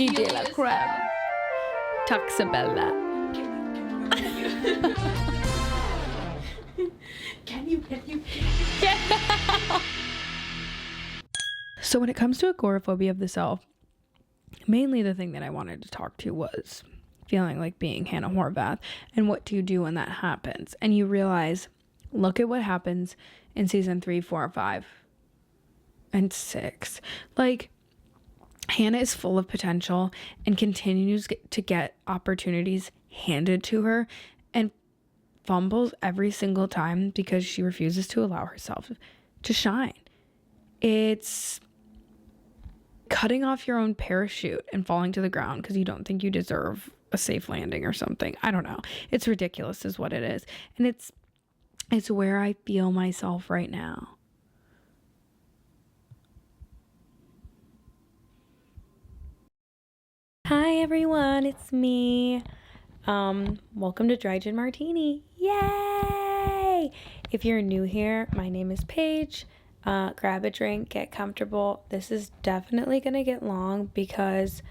DJ La Creme. Taxabella. Can you? Yeah. So when it comes to agoraphobia of the self, mainly the thing that I wanted to talk to was feeling like being Hannah Horvath, and what do you do when that happens? And you realize, look at what happens in season 3, 4, 5, and 6. Like, Hannah is full of potential and continues to get opportunities handed to her and fumbles every single time because she refuses to allow herself to shine. It's cutting off your own parachute and falling to the ground because you don't think you deserve a safe landing or something. I don't know. It's ridiculous is what it is. And it's where I feel myself right now. Hi everyone, it's me. Welcome to Dry Gin Martini. Yay! If you're new here, my name is Paige. Grab a drink, get comfortable. This is definitely gonna get long because,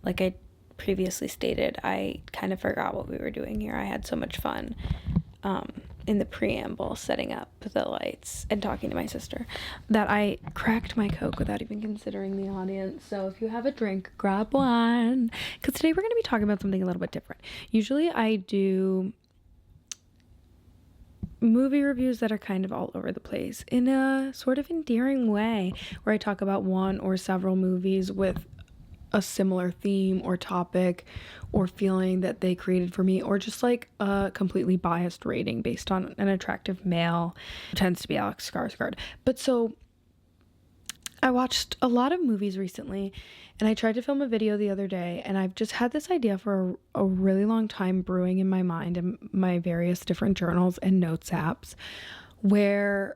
like I previously stated, I kind of forgot what we were doing here. I had so much fun in the preamble setting up the lights and talking to my sister that I cracked my Coke without even considering the audience. So if you have a drink, grab one, because today we're going to be talking about something a little bit different. Usually I do movie reviews that are kind of all over the place in a sort of endearing way, where I talk about one or several movies with a similar theme or topic or feeling that they created for me, or just like a completely biased rating based on an attractive male, who tends to be Alex Skarsgård. But so I watched a lot of movies recently, and I tried to film a video the other day, and I've just had this idea for a really long time brewing in my mind and my various different journals and notes apps, where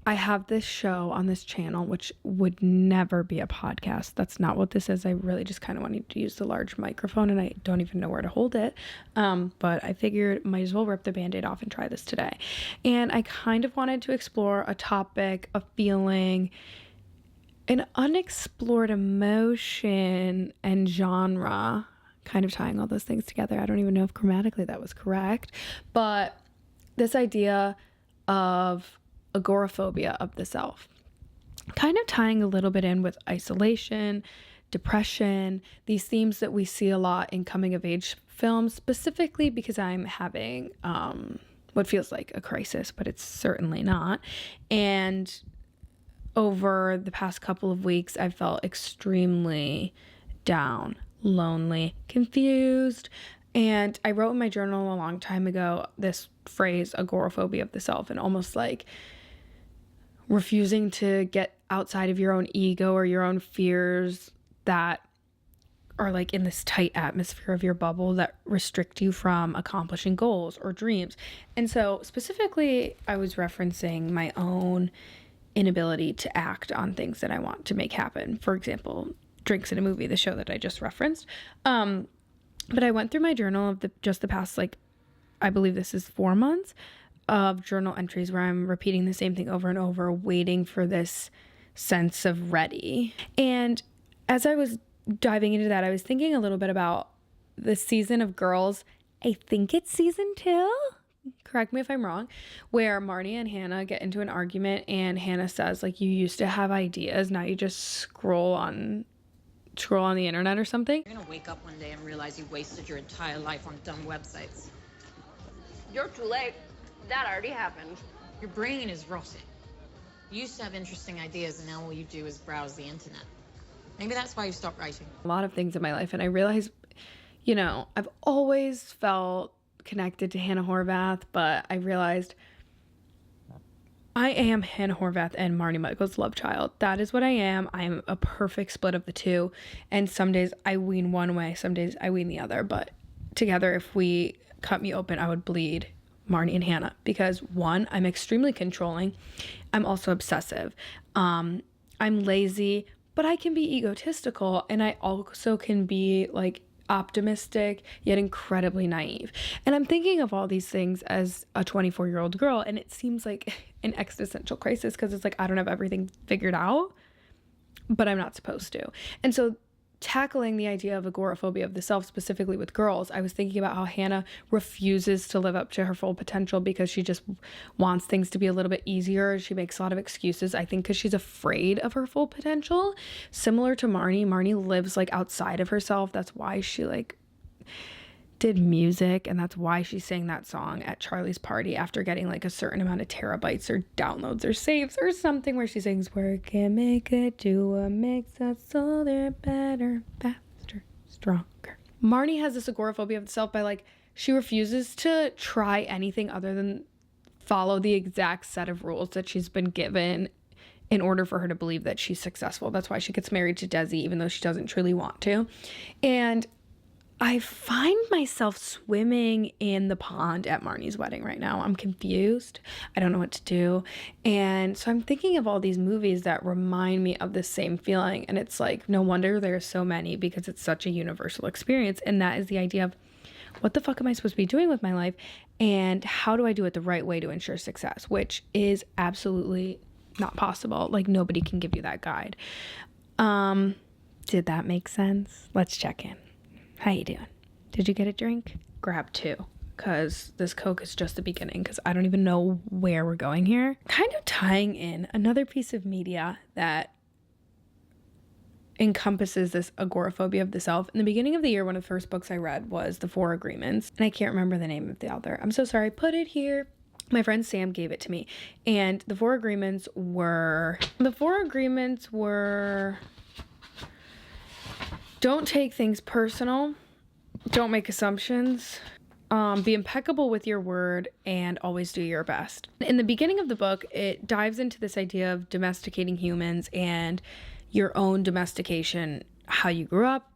I have this show on this channel, which would never be a podcast. That's not what this is. I really just kind of wanted to use the large microphone, and I don't even know where to hold it. But I figured might as well rip the Band-Aid off and try this today. And I kind of wanted to explore a topic, a feeling, an unexplored emotion and genre, kind of tying all those things together. I don't even know if grammatically that was correct, but this idea of agoraphobia of the self, kind of tying a little bit in with isolation, depression, these themes that we see a lot in coming of age films, specifically because I'm having what feels like a crisis, but it's certainly not. And over the past couple of weeks, I've felt extremely down, lonely, confused. And I wrote in my journal a long time ago this phrase, agoraphobia of the self, and almost like refusing to get outside of your own ego or your own fears that are like in this tight atmosphere of your bubble that restrict you from accomplishing goals or dreams. And so specifically, I was referencing my own inability to act on things that I want to make happen. For example, drinks in a movie, the show that I just referenced. But I went through my journal of the past, like, I believe this is 4 months of journal entries where I'm repeating the same thing over and over, waiting for this sense of ready. And as I was diving into that, I was thinking a little bit about the season of Girls. I think it's season 2. Correct me if I'm wrong, where Marnie and Hannah get into an argument, and Hannah says, like, you used to have ideas, now you just scroll on the internet or something. You're gonna wake up one day and realize you wasted your entire life on dumb websites. You're too late. That already happened. Your brain is rotted. You used to have interesting ideas, and now all you do is browse the internet. Maybe that's why you stopped writing. A lot of things in my life, and I realized, I've always felt connected to Hannah Horvath, but I realized I am Hannah Horvath and Marnie Michaels' love child. That is what I am. I'm a perfect split of the two, and some days I wean one way, some days I wean the other, but together, if we cut me open, I would bleed Marnie and Hannah, because one, I'm extremely controlling. I'm also obsessive. I'm lazy, but I can be egotistical, and I also can be like optimistic yet incredibly naive. And I'm thinking of all these things as a 24-year-old girl, and it seems like an existential crisis, because it's like I don't have everything figured out, but I'm not supposed to. And so tackling the idea of agoraphobia of the self, specifically with girls, I was thinking about how Hannah refuses to live up to her full potential because she just wants things to be a little bit easier. She makes a lot of excuses, I think, because she's afraid of her full potential. Similar to Marnie. Marnie lives like outside of herself. That's why she like did music, and that's why she sang that song at Charlie's party after getting like a certain amount of terabytes or downloads or saves or something, where she sings work and make it do a mix us so they're better, faster, stronger. Marnie has this agoraphobia of the self by like she refuses to try anything other than follow the exact set of rules that she's been given in order for her to believe that she's successful. That's why she gets married to Desi even though she doesn't truly want to. And I find myself swimming in the pond at Marnie's wedding right now. I'm confused. I don't know what to do. And so I'm thinking of all these movies that remind me of the same feeling. And it's like, no wonder there's so many, because it's such a universal experience. And that is the idea of, what the fuck am I supposed to be doing with my life? And how do I do it the right way to ensure success? Which is absolutely not possible. Like, nobody can give you that guide. Did that make sense? Let's check in. How you doing? Did you get a drink? Grab 2, because this Coke is just the beginning, because I don't even know where we're going here. Kind of tying in another piece of media that encompasses this agoraphobia of the self. In the beginning of the year, one of the first books I read was The 4 Agreements, and I can't remember the name of the author. I'm so sorry. Put it here. My friend Sam gave it to me, and the 4 agreements were don't take things personal, don't make assumptions, be impeccable with your word, and always do your best. In the beginning of the book, it dives into this idea of domesticating humans and your own domestication, how you grew up,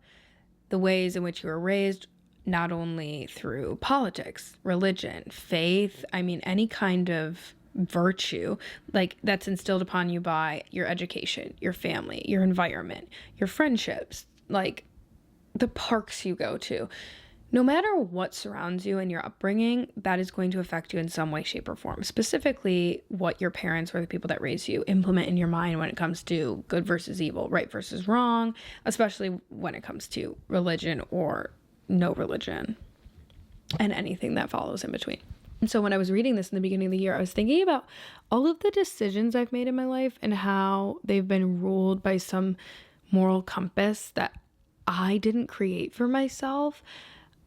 the ways in which you were raised, not only through politics, religion, faith, I mean, any kind of virtue like that's instilled upon you by your education, your family, your environment, your friendships, like the parks you go to. No matter what surrounds you and your upbringing, that is going to affect you in some way, shape, or form. Specifically, what your parents or the people that raise you implement in your mind when it comes to good versus evil, right versus wrong, especially when it comes to religion or no religion and anything that follows in between. And so when I was reading this in the beginning of the year, I was thinking about all of the decisions I've made in my life and how they've been ruled by some moral compass that I didn't create for myself.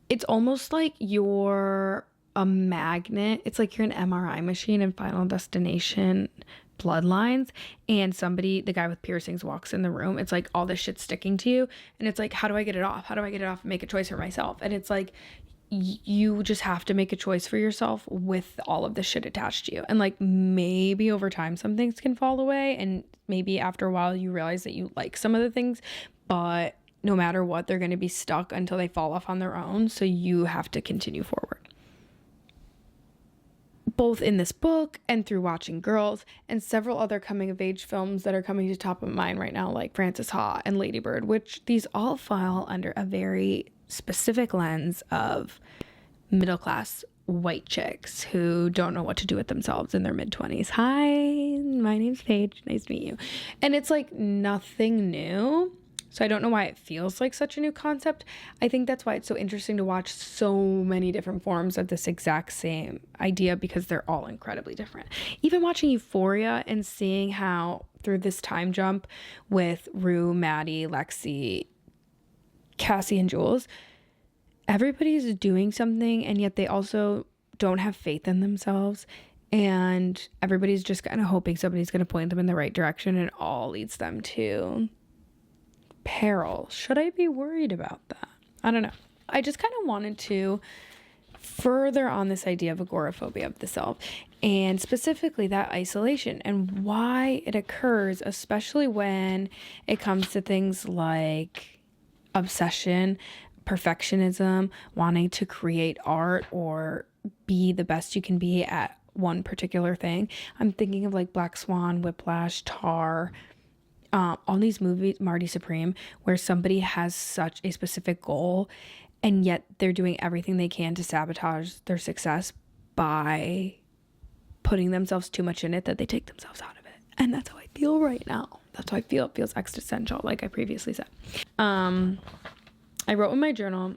It's almost like you're a magnet. It's like you're an MRI machine in Final Destination Bloodlines, and somebody, the guy with piercings, walks in the room. It's like all this shit's sticking to you, and it's like, how do I get it off? How do I get it off and make a choice for myself? And it's like, you just have to make a choice for yourself with all of this shit attached to you. And like, maybe over time some things can fall away, and maybe after a while you realize that you like some of the things, but no matter what, they're going to be stuck until they fall off on their own. So you have to continue forward. Both in this book and through watching Girls and several other coming of age films that are coming to top of mind right now, like Frances Ha and Lady Bird, which these all fall under a very specific lens of middle class white chicks who don't know what to do with themselves in their mid-20s. Hi, my name's Paige. Nice to meet you. And it's like nothing new. So I don't know why it feels like such a new concept. I think that's why it's so interesting to watch so many different forms of this exact same idea, because they're all incredibly different. Even watching Euphoria and seeing how through this time jump with Rue, Maddie, Lexi, Cassie, and Jules, everybody's doing something, and yet they also don't have faith in themselves. And everybody's just kind of hoping somebody's going to point them in the right direction, and it all leads them to peril. Should I be worried about that? I don't know. I just kind of wanted to further on this idea of agoraphobia of the self, and specifically that isolation and why it occurs, especially when it comes to things like obsession, perfectionism, wanting to create art or be the best you can be at one particular thing. I'm thinking of like Black Swan, Whiplash, Tar, all these movies, Marty Supreme, where somebody has such a specific goal and yet they're doing everything they can to sabotage their success by putting themselves too much in it that they take themselves out of it. And that's how I feel right now. That's how I feel. It feels existential, like I previously said. I wrote in my journal,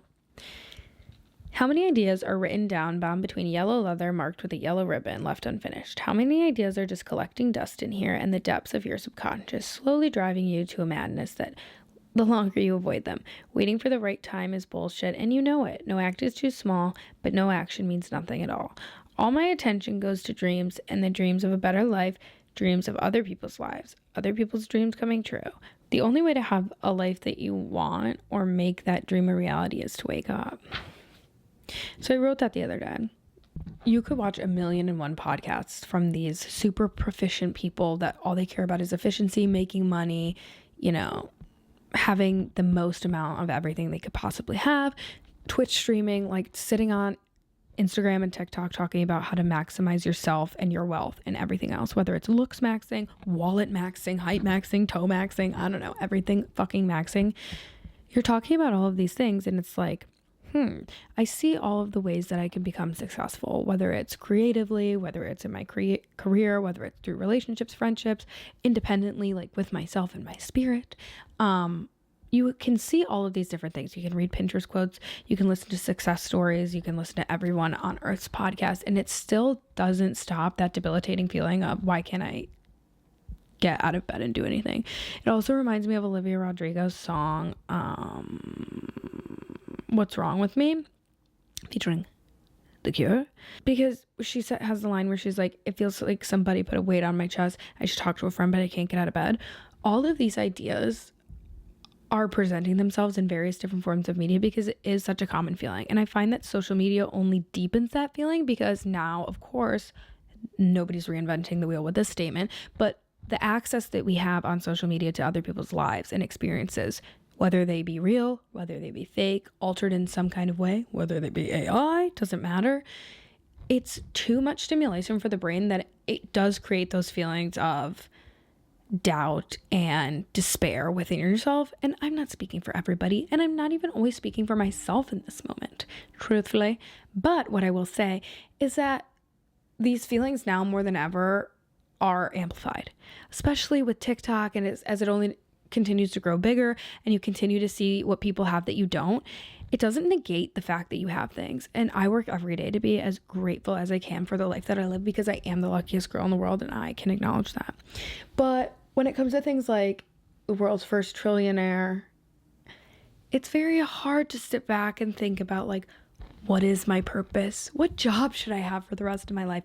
how many ideas are written down, bound between yellow leather, marked with a yellow ribbon, left unfinished? How many ideas are just collecting dust in here and the depths of your subconscious, slowly driving you to a madness that the longer you avoid them? Waiting for the right time is bullshit, and you know it. No act is too small, but no action means nothing at all. All my attention goes to dreams, and the dreams of a better life, dreams of other people's lives, other people's dreams coming true. The only way to have a life that you want or make that dream a reality is to wake up. So I wrote that the other day. You could watch 1,000,001 podcasts from these super proficient people that all they care about is efficiency, making money, you know, having the most amount of everything they could possibly have, Twitch streaming, like sitting on Instagram and TikTok talking about how to maximize yourself and your wealth and everything else, whether it's looks maxing, wallet maxing, height maxing, toe maxing, I don't know, everything fucking maxing. You're talking about all of these things, and it's like, I see all of the ways that I can become successful, whether it's creatively, whether it's in my career, whether it's through relationships, friendships, independently, like with myself and my spirit. You can see all of these different things. You can read Pinterest quotes, you can listen to success stories, you can listen to everyone on Earth's podcast, and it still doesn't stop that debilitating feeling of, why can't I get out of bed and do anything? It also reminds me of Olivia Rodrigo's song, What's Wrong With Me, featuring The Cure, because she has the line where she's like, it feels like somebody put a weight on my chest. I should talk to a friend, but I can't get out of bed. All of these ideas are presenting themselves in various different forms of media because it is such a common feeling. And I find that social media only deepens that feeling, because now, of course, nobody's reinventing the wheel with this statement, but the access that we have on social media to other people's lives and experiences, whether they be real, whether they be fake, altered in some kind of way, whether they be AI, doesn't matter. It's too much stimulation for the brain that it does create those feelings of doubt and despair within yourself. And I'm not speaking for everybody, and I'm not even always speaking for myself in this moment, truthfully. But what I will say is that these feelings now more than ever are amplified, especially with TikTok, and as it only continues to grow bigger and you continue to see what people have that you don't. It doesn't negate the fact that you have things. And I work every day to be as grateful as I can for the life that I live, because I am the luckiest girl in the world, and I can acknowledge that. But when it comes to things like the world's first trillionaire, it's very hard to sit back and think about, like, what is my purpose? What job should I have for the rest of my life?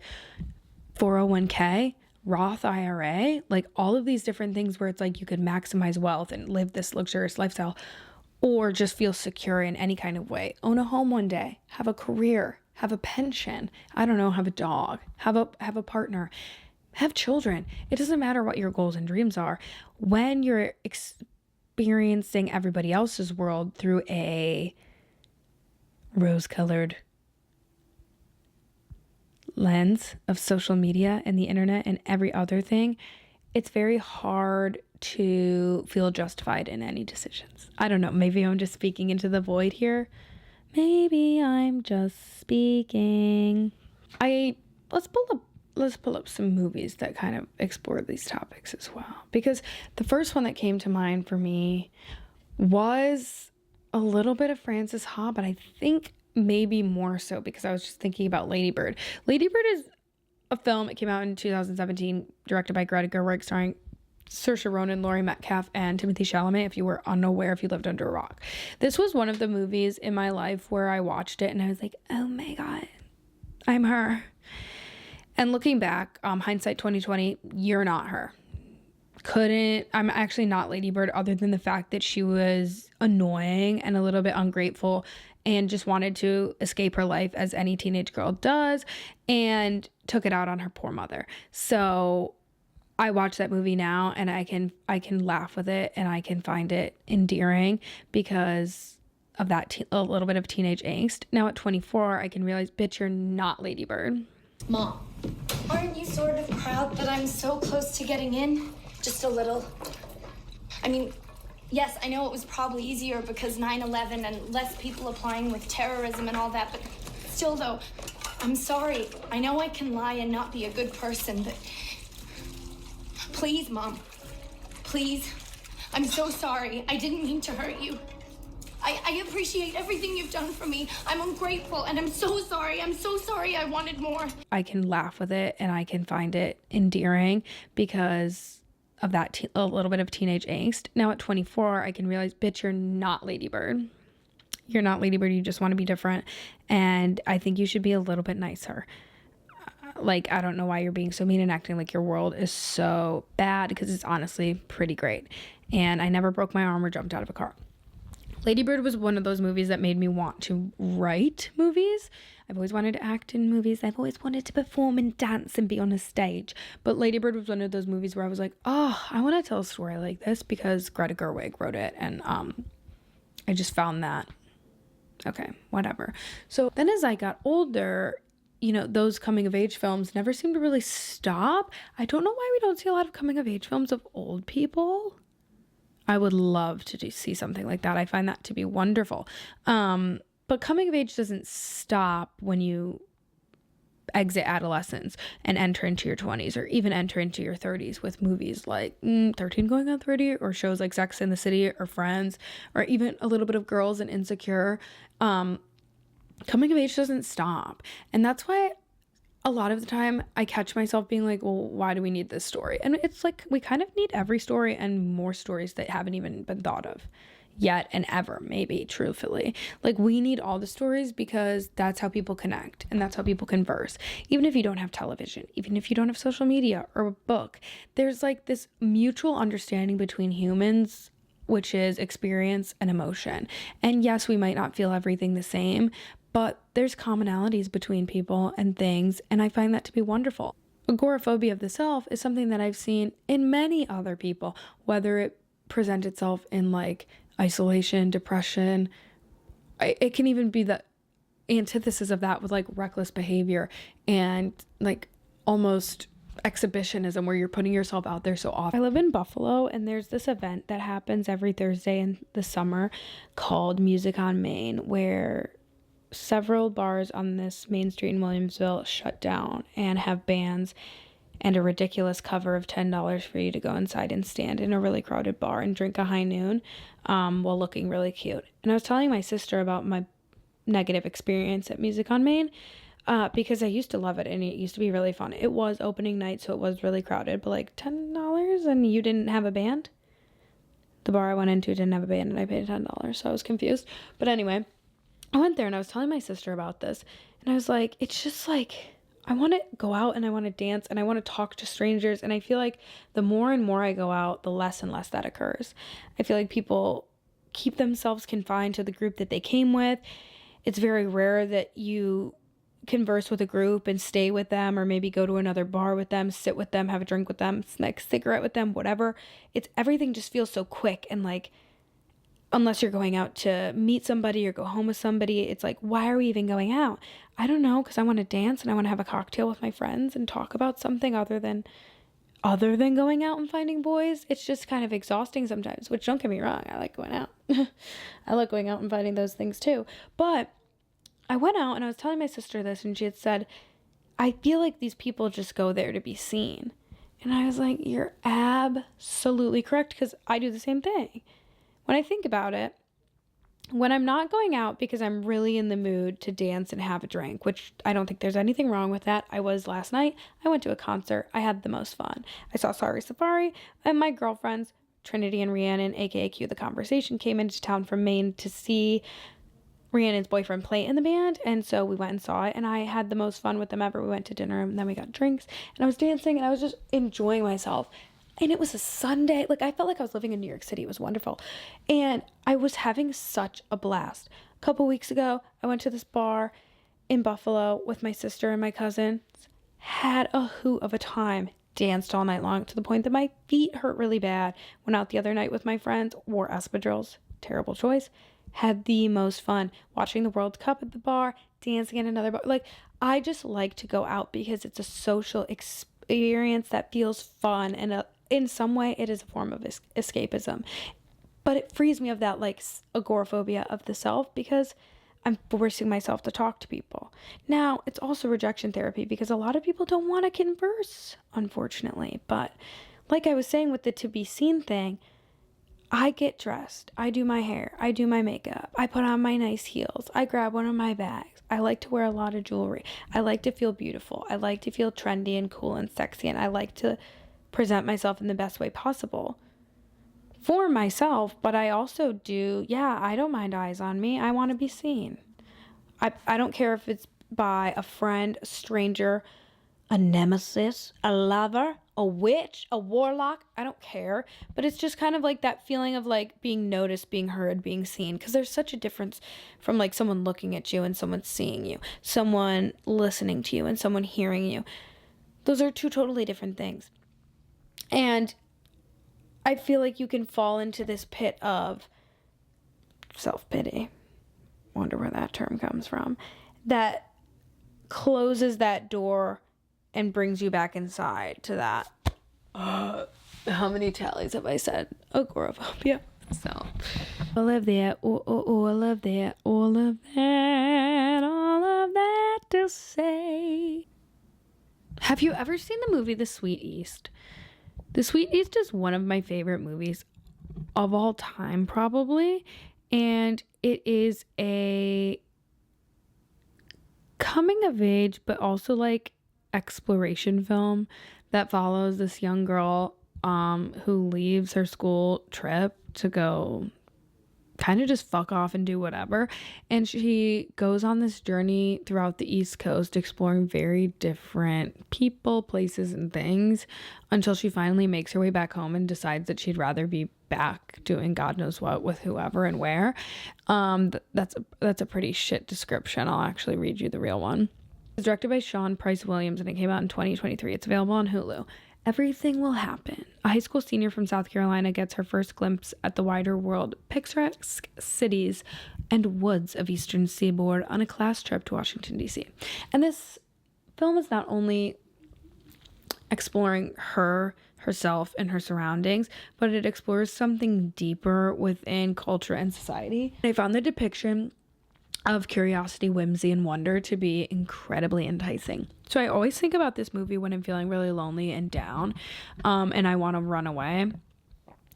401k? Roth IRA, like all of these different things where it's like you could maximize wealth and live this luxurious lifestyle, or just feel secure in any kind of way. Own a home one day, have a career, have a pension, I don't know, have a dog, have a partner, have children. It doesn't matter what your goals and dreams are. When you're experiencing everybody else's world through a rose-colored lens of social media and the internet and every other thing, it's very hard to feel justified in any decisions. I don't know, maybe I'm just speaking into the void here. Maybe I'm just speaking. Let's pull up some movies that kind of explore these topics as well, because the first one that came to mind for me was a little bit of Frances Ha, but I think maybe more so because I was just thinking about Lady Bird. Lady Bird is a film. It came out in 2017, directed by Greta Gerwig, starring Saoirse Ronan, Laurie Metcalf, and Timothée Chalamet, if you were unaware, if you lived under a rock. This was one of the movies in my life where I watched it and I was like, oh my God, I'm her. And looking back, hindsight 2020, you're not her. I'm actually not Lady Bird, other than the fact that she was annoying and a little bit ungrateful and just wanted to escape her life, as any teenage girl does, and took it out on her poor mother. So I watch that movie now and I can laugh with it and I can find it endearing because of that a little bit of teenage angst. Now at 24, I can realize, bitch, you're not Lady Bird. Mom, aren't you sort of proud that I'm so close to getting in? Just a little. I mean, yes, I know it was probably easier because 9/11 and less people applying with terrorism and all that, but still though, I'm sorry. I know I can lie and not be a good person, but please, Mom, Please. I'm so sorry. I didn't mean to hurt you. I appreciate everything you've done for me. I'm ungrateful and I'm so sorry. I'm so sorry. I wanted more. I can laugh with it and I can find it endearing because of that a little bit of teenage angst. Now at 24, I can realize, bitch, you're not Lady Bird. You're not Lady Bird. You just want to be different. And I think you should be a little bit nicer. Like, I don't know why you're being so mean and acting like your world is so bad, because it's honestly pretty great. And I never broke my arm or jumped out of a car. Lady Bird was one of those movies that made me want to write movies. I've always wanted to act in movies. I've always wanted to perform and dance and be on a stage. But Lady Bird was one of those movies where I was like, oh, I want to tell a story like this because Greta Gerwig wrote it. And I just found that. Okay, whatever. So then as I got older, you know, those coming of age films never seemed to really stop. I don't know why we don't see a lot of coming of age films of old people. I would love to see something like that. I find that to be wonderful. But coming of age doesn't stop when you exit adolescence and enter into your 20s or even enter into your 30s with movies like 13 Going on 30 or shows like Sex and the City or Friends or even a little bit of Girls and Insecure. Coming of age doesn't stop. And that's why a lot of the time I catch myself being like, well, why do we need this story? And it's like, we kind of need every story and more stories that haven't even been thought of yet and ever, maybe, truthfully. Like, we need all the stories because that's how people connect and that's how people converse. Even if you don't have television, even if you don't have social media or a book, there's like this mutual understanding between humans, which is experience and emotion. And yes, we might not feel everything the same, but there's commonalities between people and things, and I find that to be wonderful. Agorophobia of the self is something that I've seen in many other people, whether it presents itself in like isolation, depression. It can even be the antithesis of that with like reckless behavior and like almost exhibitionism where you're putting yourself out there so often. I live in Buffalo and there's this event that happens every Thursday in the summer called Music on Main, where several bars on this main street in Williamsville shut down and have bands and a ridiculous cover of $10 for you to go inside and stand in a really crowded bar and drink a high noon while looking really cute. And I was telling my sister about my negative experience at Music on Main because I used to love it and it used to be really fun. It was opening night, so it was really crowded, but like $10 and you didn't have a band? The bar I went into didn't have a band and I paid $10, so I was confused. But anyway, I went there and I was telling my sister about this and I was like, it's just like, I want to go out and I want to dance and I want to talk to strangers. And I feel like the more and more I go out, the less and less that occurs. I feel like people keep themselves confined to the group that they came with. It's very rare that you converse with a group and stay with them or maybe go to another bar with them, sit with them, have a drink with them, smoke a cigarette with them, whatever. It's everything just feels so quick and like, unless you're going out to meet somebody or go home with somebody, it's like, why are we even going out? I don't know, because I want to dance and I want to have a cocktail with my friends and talk about something other than going out and finding boys. It's just kind of exhausting sometimes, which don't get me wrong, I like going out. I like going out and finding those things too. But I went out and I was telling my sister this and she had said, I feel like these people just go there to be seen. And I was like, you're absolutely correct, because I do the same thing. When I think about it, when I'm not going out because I'm really in the mood to dance and have a drink, which I don't think there's anything wrong with that. I was last night. I went to a concert. I had the most fun. I saw Sorry Safari, and my girlfriends, Trinity and Rhiannon, aka Q The Conversation, came into town from Maine to see Rhiannon's boyfriend play in the band, and so we went and saw it, and I had the most fun with them ever. We went to dinner, and then we got drinks, and I was dancing, and I was just enjoying myself. And it was a Sunday. Like, I felt like I was living in New York City. It was wonderful. And I was having such a blast. A couple weeks ago, I went to this bar in Buffalo with my sister and my cousins. Had a hoot of a time. Danced all night long to the point that my feet hurt really bad. Went out the other night with my friends. Wore espadrilles. Terrible choice. Had the most fun. Watching the World Cup at the bar. Dancing at another bar. Like, I just like to go out because it's a social experience that feels fun, and in some way it is a form of escapism, but it frees me of that like agoraphobia of the self because I'm forcing myself to talk to people. Now, it's also rejection therapy because a lot of people don't want to converse, unfortunately, but like I was saying with the to be seen thing, I get dressed, I do my hair, I do my makeup, I put on my nice heels, I grab one of my bags. I like to wear a lot of jewelry. I like to feel beautiful. I like to feel trendy and cool and sexy, and I like to present myself in the best way possible for myself. But I also do, I don't mind eyes on me. I want to be seen. I don't care if it's by a friend, a stranger, a nemesis, a lover, a witch, a warlock. I don't care. But it's just kind of like that feeling of like being noticed, being heard, being seen. Because there's such a difference from like someone looking at you and someone seeing you, someone listening to you and someone hearing you. Those are two totally different things. And I feel like you can fall into this pit of self-pity. Wonder where that term comes from. That closes that door and brings you back inside to that. How many tallies have I said? Agorophobia. So, all of that, all of that, all of that to say. Have you ever seen the movie The Sweet East? The Sweet East is one of my favorite movies of all time, probably. And it is a coming of age, but also like exploration film that follows this young girl who leaves her school trip to go kind of just fuck off and do whatever. And she goes on this journey throughout the East Coast, exploring very different people, places, and things until she finally makes her way back home and decides that she'd rather be back doing God knows what with whoever and where. That's a pretty shit description. I'll actually read you the real one. It's directed by Sean Price Williams and it came out in 2023. It's available on Hulu. Everything will happen. A high school senior from South Carolina gets her first glimpse at the wider world, picturesque cities and woods of Eastern Seaboard on a class trip to Washington, D.C. And this film is not only exploring herself and her surroundings, but it explores something deeper within culture and society. I found the depiction of curiosity, whimsy, and wonder to be incredibly enticing. So I always think about this movie when I'm feeling really lonely and down, and I want to run away,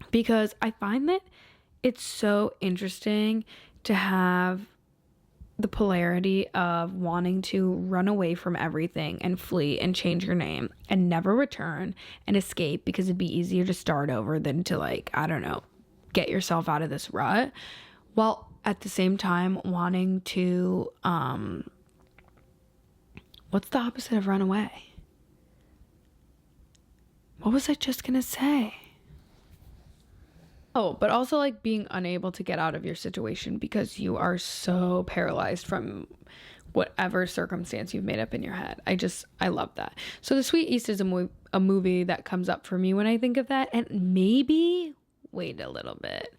because I find that it's so interesting to have the polarity of wanting to run away from everything and flee and change your name and never return and escape, because it'd be easier to start over than to, like, I don't know, get yourself out of this rut, while at the same time wanting to, what's the opposite of run away? What was I just gonna say? Oh, but also like being unable to get out of your situation because you are so paralyzed from whatever circumstance you've made up in your head. I love that. So The Sweet East is a movie that comes up for me when I think of that. And maybe, wait a little bit,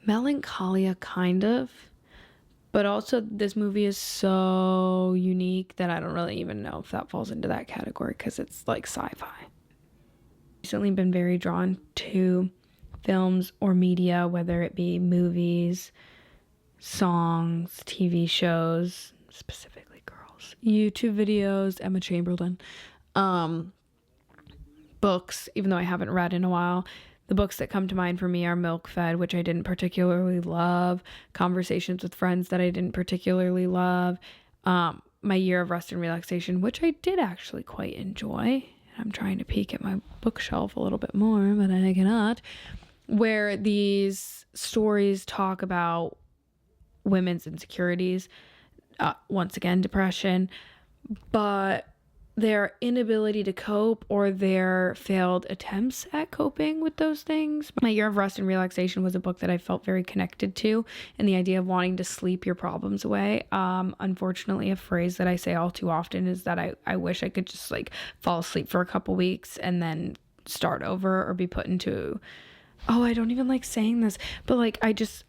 Melancholia, kind of. But also this movie is so unique that I don't really even know if that falls into that category, because it's like sci-fi. Recently been very drawn to films or media, whether it be movies, songs, TV shows, specifically girls, YouTube videos, Emma Chamberlain, books, even though I haven't read in a while. The books that come to mind for me are Milk Fed, which I didn't particularly love, Conversations with Friends that I didn't particularly love, My Year of Rest and Relaxation, which I did actually quite enjoy. I'm trying to peek at my bookshelf a little bit more, but I cannot. Where these stories talk about women's insecurities, once again, depression, but their inability to cope or their failed attempts at coping with those things. My Year of Rest and Relaxation was a book that I felt very connected to, and the idea of wanting to sleep your problems away. Unfortunately, a phrase that I say all too often is that I wish I could just like fall asleep for a couple weeks and then start over, or be put into, I don't even like saying this, but like I just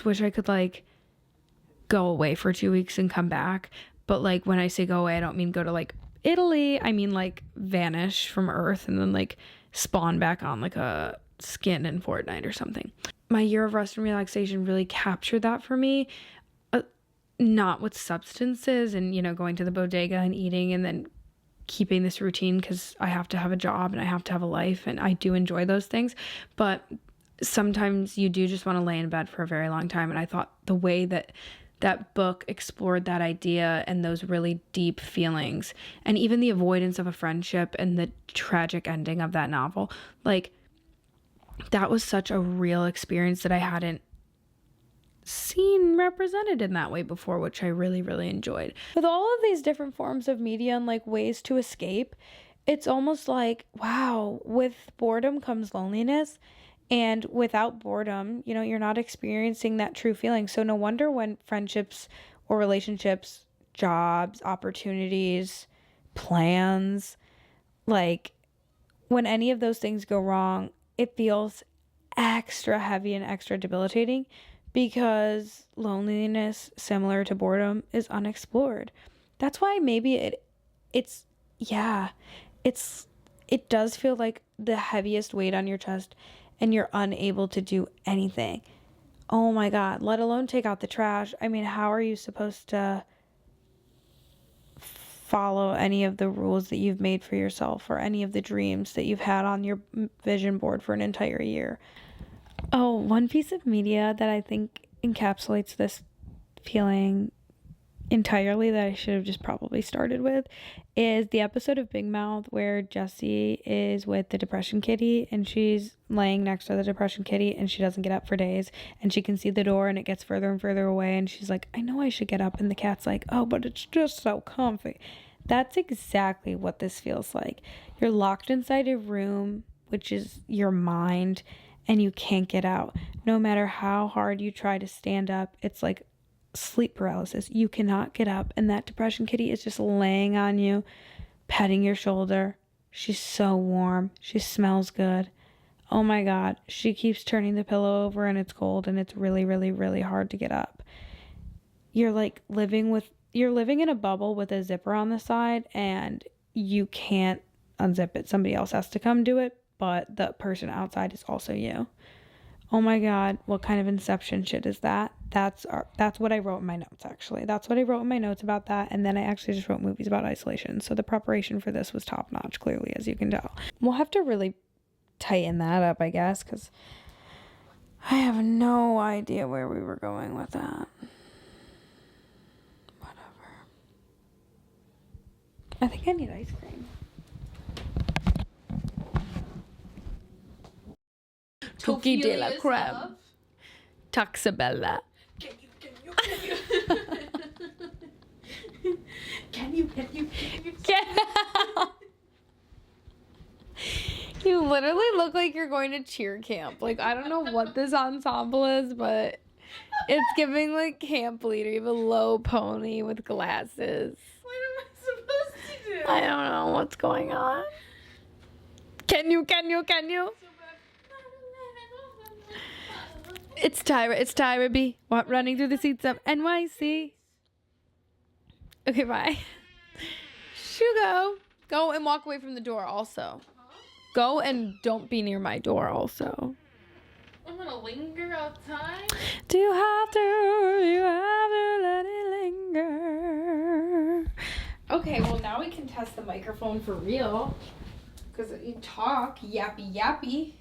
wish I could like go away for 2 weeks and come back. But like when I say go away, I don't mean go to like Italy. I mean like vanish from Earth and then like spawn back on like a skin in Fortnite or something. My Year of Rest and Relaxation really captured that for me. Not with substances and, going to the bodega and eating and then keeping this routine because I have to have a job and I have to have a life, and I do enjoy those things. But sometimes you do just want to lay in bed for a very long time. And I thought the way that that book explored that idea and those really deep feelings, and even the avoidance of a friendship and the tragic ending of that novel, like, that was such a real experience that I hadn't seen represented in that way before, which I really, really enjoyed. With all of these different forms of media and like ways to escape, it's almost like, wow, with boredom comes loneliness. And without boredom, you know, you're not experiencing that true feeling. So no wonder when friendships or relationships, jobs, opportunities, plans, like when any of those things go wrong, it feels extra heavy and extra debilitating because loneliness, similar to boredom, is unexplored. That's why maybe it does feel like the heaviest weight on your chest, and you're unable to do anything. Oh my God, let alone take out the trash. I mean, how are you supposed to follow any of the rules that you've made for yourself or any of the dreams that you've had on your vision board for an entire year? Oh, one piece of media that I think encapsulates this feeling entirely that I should have just probably started with is the episode of Big Mouth where Jessie is with the depression kitty and she's laying next to the depression kitty and she doesn't get up for days, and she can see the door and it gets further and further away, and she's like, I know I should get up, and the cat's like, oh, but it's just so comfy. That's exactly what this feels like. You're locked inside a room, which is your mind, and you can't get out. No matter how hard you try to stand up, it's like sleep paralysis. You cannot get up, and that depression kitty is just laying on you, petting your shoulder. She's so warm. She smells good. Oh my God. She keeps turning the pillow over and it's cold and it's really, really, really hard to get up. You're like living in a bubble with a zipper on the side, and you can't unzip it. Somebody else has to come do it, but the person outside is also you. Oh my God, what kind of Inception shit is that? That's what I wrote in my notes, actually. That's what I wrote in my notes about that, and then I actually just wrote movies about isolation. So the preparation for this was top notch, clearly, as you can tell. We'll have to really tighten that up, I guess, because I have no idea where we were going with that. Whatever. I think I need ice cream. Cookie de la creme. Taxabella. Can you? Get out. You literally look like you're going to cheer camp. Like, I don't know what this ensemble is, but it's giving like camp leader. You have a low pony with glasses. What am I supposed to do? I don't know what's going on. Can you? It's Tyra B. Running through the seats of NYC. Okay, bye. Shugo. Go and walk away from the door also. Go and don't be near my door also. I'm gonna linger outside. Do you have to let it linger? Okay, well now we can test the microphone for real. Because you talk yappy.